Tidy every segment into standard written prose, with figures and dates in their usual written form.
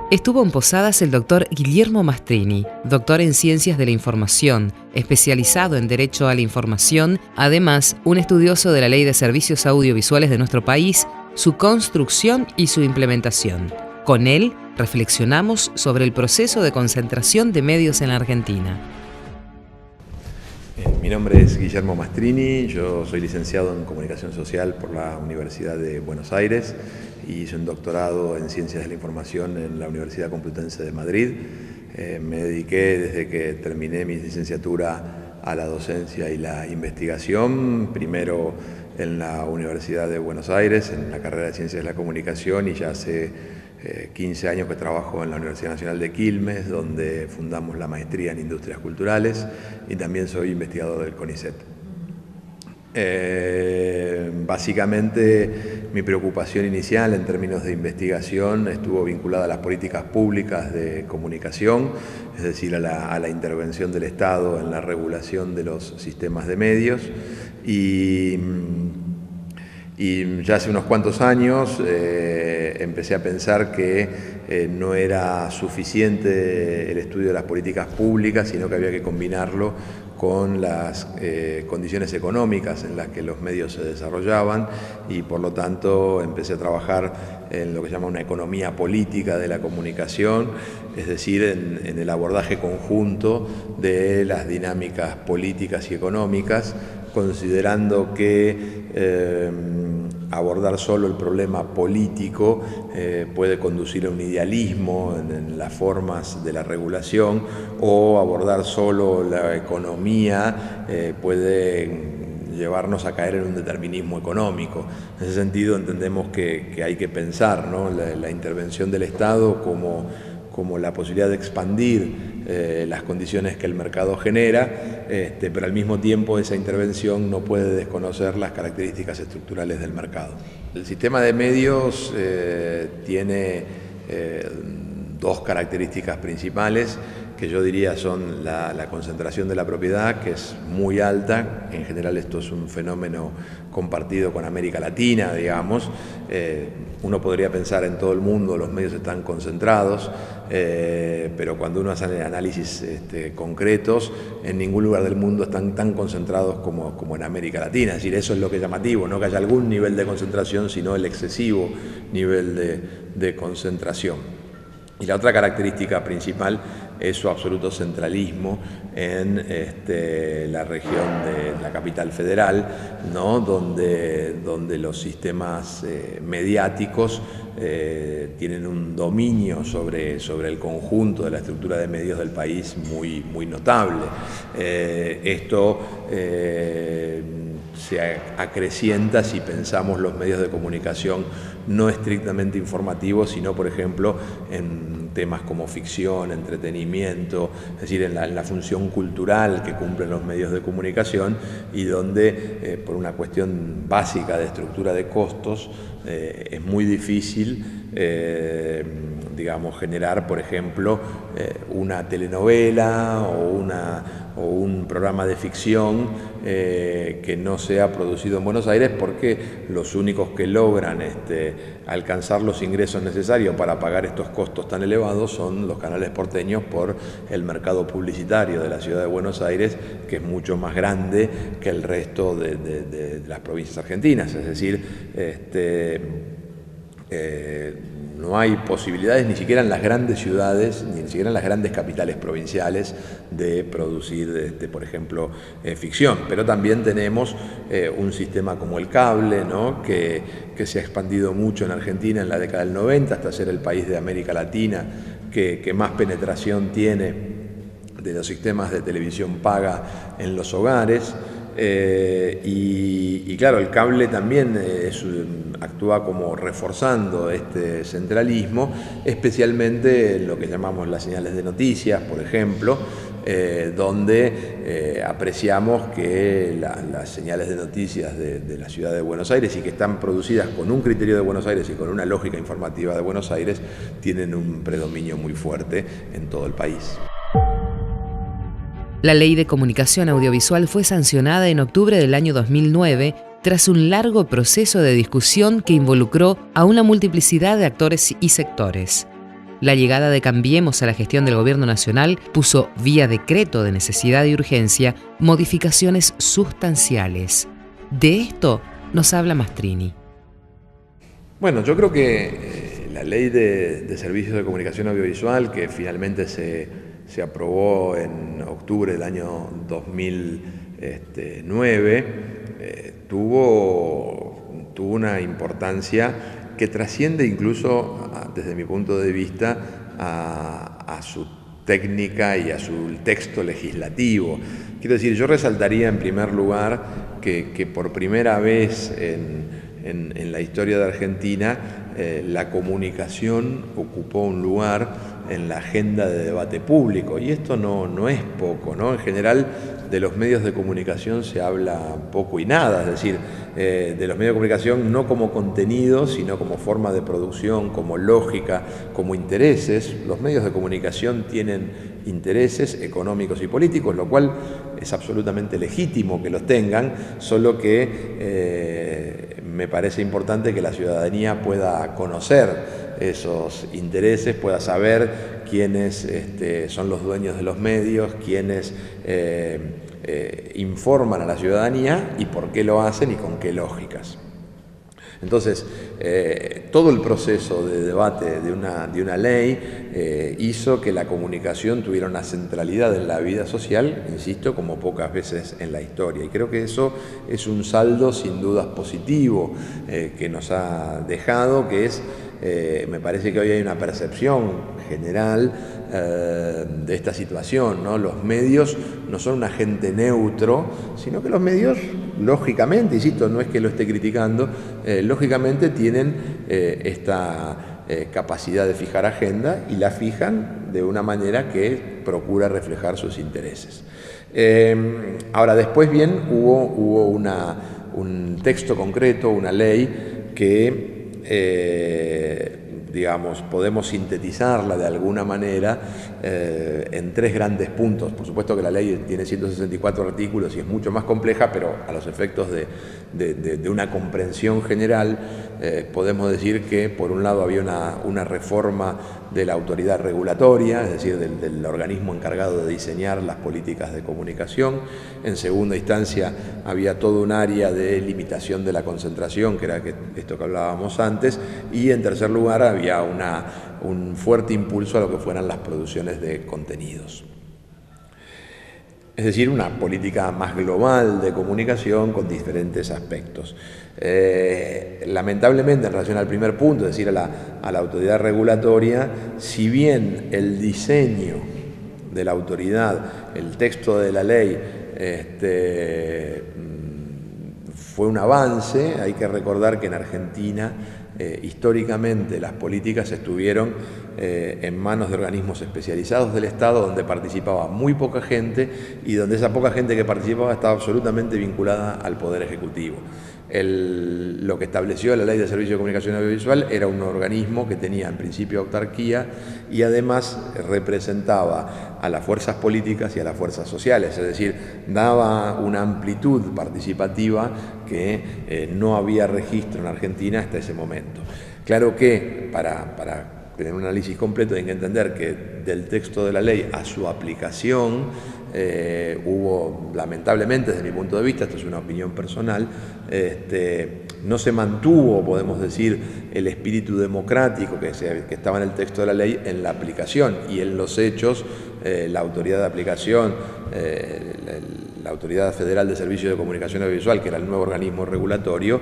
Estuvo en Posadas el doctor Guillermo Mastrini, doctor en Ciencias de la Información, especializado en Derecho a la Información, además un estudioso de la Ley de Servicios Audiovisuales de nuestro país, su construcción y su implementación. Con él reflexionamos sobre el proceso de concentración de medios en la Argentina. Mi nombre es Guillermo Mastrini, yo soy licenciado en Comunicación Social por la Universidad de Buenos Aires y hice un doctorado en Ciencias de la Información en la Universidad Complutense de Madrid. Me dediqué desde que terminé mi licenciatura a la docencia y la investigación, primero en la Universidad de Buenos Aires, en la carrera de Ciencias de la Comunicación, y ya hace 15 años que trabajo en la Universidad Nacional de Quilmes, donde fundamos la maestría en Industrias Culturales, y también soy investigador del CONICET. Básicamente mi preocupación inicial en términos de investigación estuvo vinculada a las políticas públicas de comunicación, es decir, a la intervención del Estado en la regulación de los sistemas de medios, y ya hace unos cuantos años empecé a pensar que no era suficiente el estudio de las políticas públicas, sino que había que combinarlo con las condiciones económicas en las que los medios se desarrollaban, y por lo tanto empecé a trabajar en lo que se llama una economía política de la comunicación, es decir, en el abordaje conjunto de las dinámicas políticas y económicas, considerando que abordar solo el problema político puede conducir a un idealismo en las formas de la regulación, o abordar solo la economía puede llevarnos a caer en un determinismo económico. En ese sentido entendemos que hay que pensar, ¿no?, la intervención del Estado como la posibilidad de expandir las condiciones que el mercado genera, pero al mismo tiempo esa intervención no puede desconocer las características estructurales del mercado. El sistema de medios tiene dos características principales, que yo diría son la concentración de la propiedad, que es muy alta. En general esto es un fenómeno compartido con América Latina, digamos. Uno podría pensar en todo el mundo los medios están concentrados, pero cuando uno hace análisis concretos, en ningún lugar del mundo están tan concentrados como en América Latina. Es decir, eso es lo que es llamativo, no que haya algún nivel de concentración, sino el excesivo nivel de concentración. Y la otra característica principal es su absoluto centralismo en la región de la capital federal, ¿no?, donde los sistemas mediáticos tienen un dominio sobre el conjunto de la estructura de medios del país muy notable. Esto se acrecienta si pensamos los medios de comunicación no estrictamente informativos, sino, por ejemplo, en temas como ficción, entretenimiento, es decir, en la función cultural que cumplen los medios de comunicación, y donde, por una cuestión básica de estructura de costos, es muy difícil, digamos, generar, por ejemplo, una telenovela o un programa de ficción que no sea producido en Buenos Aires, porque los únicos que logran alcanzar los ingresos necesarios para pagar estos costos tan elevados son los canales porteños, por el mercado publicitario de la ciudad de Buenos Aires, que es mucho más grande que el resto de las provincias argentinas. Es decir, no hay posibilidades ni siquiera en las grandes ciudades, ni siquiera en las grandes capitales provinciales, de producir, por ejemplo, ficción. Pero también tenemos un sistema como el cable, ¿no?, que se ha expandido mucho en Argentina en la década del 90, hasta ser el país de América Latina que más penetración tiene de los sistemas de televisión paga en los hogares. Y claro, el cable también actúa como reforzando este centralismo, especialmente en lo que llamamos las señales de noticias, por ejemplo, donde apreciamos que las señales de noticias de la ciudad de Buenos Aires, y que están producidas con un criterio de Buenos Aires y con una lógica informativa de Buenos Aires, tienen un predominio muy fuerte en todo el país. La Ley de Comunicación Audiovisual fue sancionada en octubre del año 2009 tras un largo proceso de discusión que involucró a una multiplicidad de actores y sectores. La llegada de Cambiemos a la gestión del Gobierno Nacional puso vía decreto de necesidad y urgencia modificaciones sustanciales. De esto nos habla Mastrini. Bueno, yo creo que la ley de servicios de comunicación audiovisual, que finalmente se aprobó en octubre del año 2009, tuvo una importancia que trasciende incluso, desde mi punto de vista, a su técnica y a su texto legislativo. Quiero decir, yo resaltaría en primer lugar que por primera vez en la historia de Argentina la comunicación ocupó un lugar en la agenda de debate público, y esto no es poco, ¿no? En general, de los medios de comunicación se habla poco y nada, es decir, de los medios de comunicación no como contenido, sino como forma de producción, como lógica, como intereses. Los medios de comunicación tienen intereses económicos y políticos, lo cual es absolutamente legítimo que los tengan, solo que me parece importante que la ciudadanía pueda conocer esos intereses, pueda saber quiénes son los dueños de los medios, quiénes informan a la ciudadanía y por qué lo hacen y con qué lógicas. Entonces, todo el proceso de debate de una ley hizo que la comunicación tuviera una centralidad en la vida social, insisto, como pocas veces en la historia. Y creo que eso es un saldo sin dudas positivo que nos ha dejado, que es, me parece que hoy hay una percepción general de esta situación, ¿no? Los medios no son un agente neutro, sino que los medios, lógicamente, insisto, no es que lo esté criticando, lógicamente tienen esta capacidad de fijar agenda y la fijan de una manera que procura reflejar sus intereses. Ahora, después bien, hubo un texto concreto, una ley que digamos, podemos sintetizarla de alguna manera en tres grandes puntos. Por supuesto que la ley tiene 164 artículos y es mucho más compleja, pero a los efectos de una comprensión general podemos decir que, por un lado, había una reforma de la autoridad regulatoria, es decir, del organismo encargado de diseñar las políticas de comunicación. En segunda instancia, había todo un área de limitación de la concentración, que era esto que hablábamos antes, y en tercer lugar había un fuerte impulso a lo que fueran las producciones de contenidos. Es decir, una política más global de comunicación con diferentes aspectos. Lamentablemente, en relación al primer punto, es decir, a la autoridad regulatoria, si bien el diseño de la autoridad, el texto de la ley, fue un avance, hay que recordar que en Argentina históricamente las políticas estuvieron en manos de organismos especializados del Estado, donde participaba muy poca gente y donde esa poca gente que participaba estaba absolutamente vinculada al Poder Ejecutivo. Lo que estableció la Ley de Servicios de Comunicación Audiovisual era un organismo que tenía en principio autarquía y además representaba a las fuerzas políticas y a las fuerzas sociales, es decir, daba una amplitud participativa que no había registro en Argentina hasta ese momento. Claro que para tener un análisis completo hay que entender que del texto de la ley a su aplicación hubo, lamentablemente desde mi punto de vista, esto es una opinión personal, no se mantuvo, podemos decir, el espíritu democrático que estaba en el texto de la ley en la aplicación, y en los hechos la autoridad de aplicación, la Autoridad Federal de Servicios de Comunicación Audiovisual, que era el nuevo organismo regulatorio,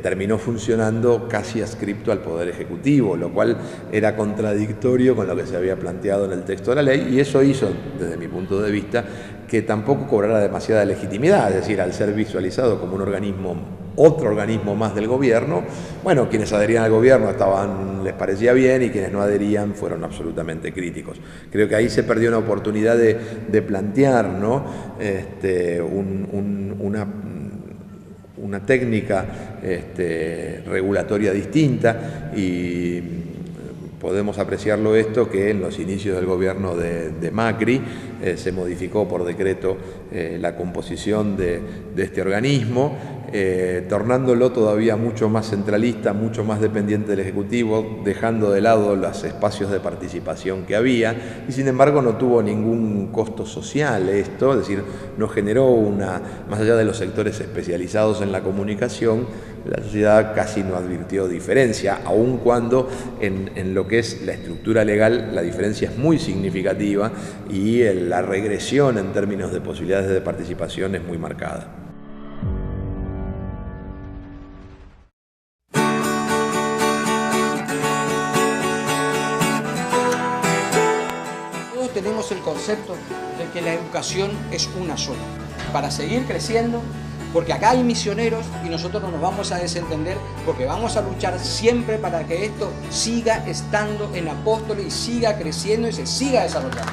terminó funcionando casi adscripto al Poder Ejecutivo, lo cual era contradictorio con lo que se había planteado en el texto de la ley, y eso hizo, desde mi punto de vista, que tampoco cobrara demasiada legitimidad, es decir, al ser visualizado como un organismo, otro organismo más del gobierno, bueno, quienes adherían al gobierno les parecía bien y quienes no adherían fueron absolutamente críticos. Creo que ahí se perdió una oportunidad de plantear, ¿no? Una técnica regulatoria distinta, y podemos apreciarlo esto, que en los inicios del gobierno de Macri se modificó por decreto la composición de este organismo, tornándolo todavía mucho más centralista, mucho más dependiente del Ejecutivo, dejando de lado los espacios de participación que había, y sin embargo no tuvo ningún costo social esto, es decir, no generó más allá de los sectores especializados en la comunicación, la sociedad casi no advirtió diferencia, aun cuando en lo que es la estructura legal la diferencia es muy significativa y la regresión en términos de posibilidades de participación es muy marcada. Todos tenemos el concepto de que la educación es una sola, para seguir creciendo, porque acá hay misioneros y nosotros no nos vamos a desentender, porque vamos a luchar siempre para que esto siga estando en Apóstoles y siga creciendo y se siga desarrollando.